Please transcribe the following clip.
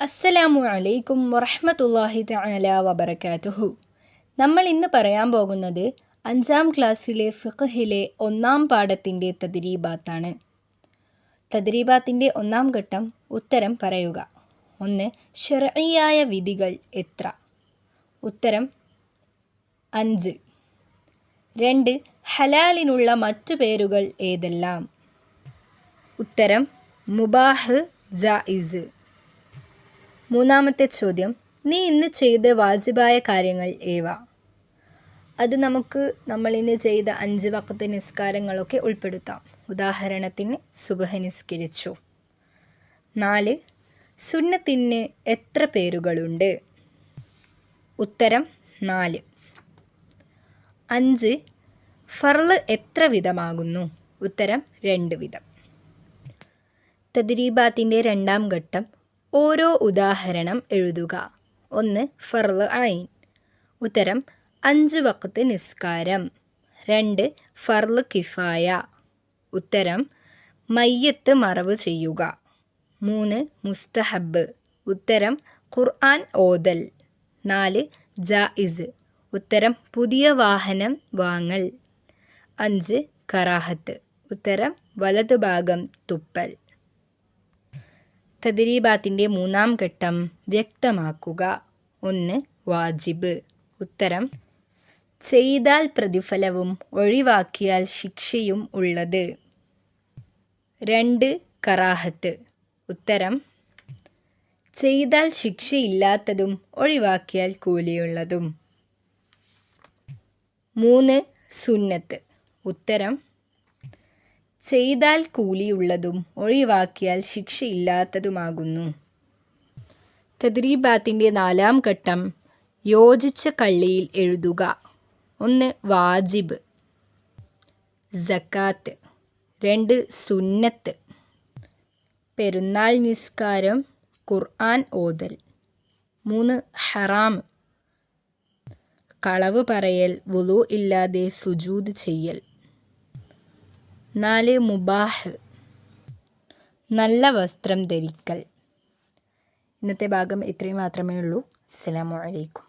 അസ്സലാമു അലൈക്കും വറഹ്മത്തുള്ളാഹി തആല വബറകാതുഹു. നമ്മൾ ഇന്ന് പറയാൻ പോകുന്നത് 5ാം ക്ലാസ്സിലെ ഫിഖ്ഹിലെ 1ാം പാഠത്തിൻ്റെ തദ്രീബാത്താണ്. തദ്രീബാത്തിൻ്റെ 1ാം ഘട്ടം ഉത്തരം പറയുക. 1. ശർഈയായ വിധികൾ എത്ര? ഉത്തരം 5. 2. ഹലാലിനുള്ള മറ്റു പേരുകൾ ഏതെല്ലാം? ഉത്തരം മുബാഹ്, ജായിസ്. 3ാമത്തെ ചോദ്യം, നീ ഇന്ന് ചെയ്ത വാജിബായ കാര്യങ്ങൾ ഏവ? അത് നമ്മൾ ഇന്ന് ചെയ്ത 5 വഖ്ത് നിസ്കാരങ്ങളൊക്കെ ഉൾപ്പെടുത്താം. ഉദാഹരണത്തിന് സുബ്ഹ് നിസ്കരിച്ചു. 4. സുന്നത്തിന് എത്ര പേരുകളുണ്ട്? ഉത്തരം 4. 5. ഫർള് എത്ര വിധമാകുന്നു? ഉത്തരം 2 വിധം. തദ്രീബാത്തിൻ്റെ 2ാം ഘട്ടം ഓരോ ഉദാഹരണം എഴുതുക. 1. ഫർള് ഐൻ. ഉത്തരം 5 വഖ്ത് നിസ്കാരം. 2. ഫർള് കിഫായ. ഉത്തരം മയ്യത്ത് മറവ് ചെയ്യുക. 3. മുസ്തഹബ്. ഉത്തരം ഖുർആൻ ഓതൽ. 4. ജായിസ്. ഉത്തരം പുതിയ വാഹനം വാങ്ങൽ. 5. കറാഹത്ത്. ഉത്തരം വലത് ഭാഗം തുപ്പൽ. തദ്രീബാത്തിൻ്റെ 3ാം ഘട്ടം വ്യക്തമാക്കുക. 1. വാജിബ്. ഉത്തരം ചെയ്താൽ പ്രതിഫലവും ഒഴിവാക്കിയാൽ ശിക്ഷയും ഉള്ളത്. 2. കറാഹത്ത്. ഉത്തരം ചെയ്താൽ ശിക്ഷയില്ലാത്തതും ഒഴിവാക്കിയാൽ കൂലിയുള്ളതും. 3. സുന്നത്ത്. ഉത്തരം ചെയ്താൽ കൂലിയുള്ളതും ഒഴിവാക്കിയാൽ ശിക്ഷയില്ലാത്തതുമാകുന്നു. തദ്രീബാത്തിൻ്റെ 4ാം ഘട്ടം യോജിച്ച കള്ളിയിൽ എഴുതുക. 1. വാജിബ്, സക്കാത്ത്. 2. സുന്നത്ത്, പെരുന്നാൾ നിസ്കാരം, ഖുർആൻ ഓതൽ. 3. ഹറാം, കളവ് പറയൽ, വുളു ഇല്ലാതെ സുജൂദ് ചെയ്യൽ. 4. മുബാഹ്, നല്ല വസ്ത്രം ധരിക്കൽ. ഇന്നത്തെ ഭാഗം ഇത്രയും മാത്രമേ ഉള്ളൂ. അസ്സലാമു അലൈക്കും.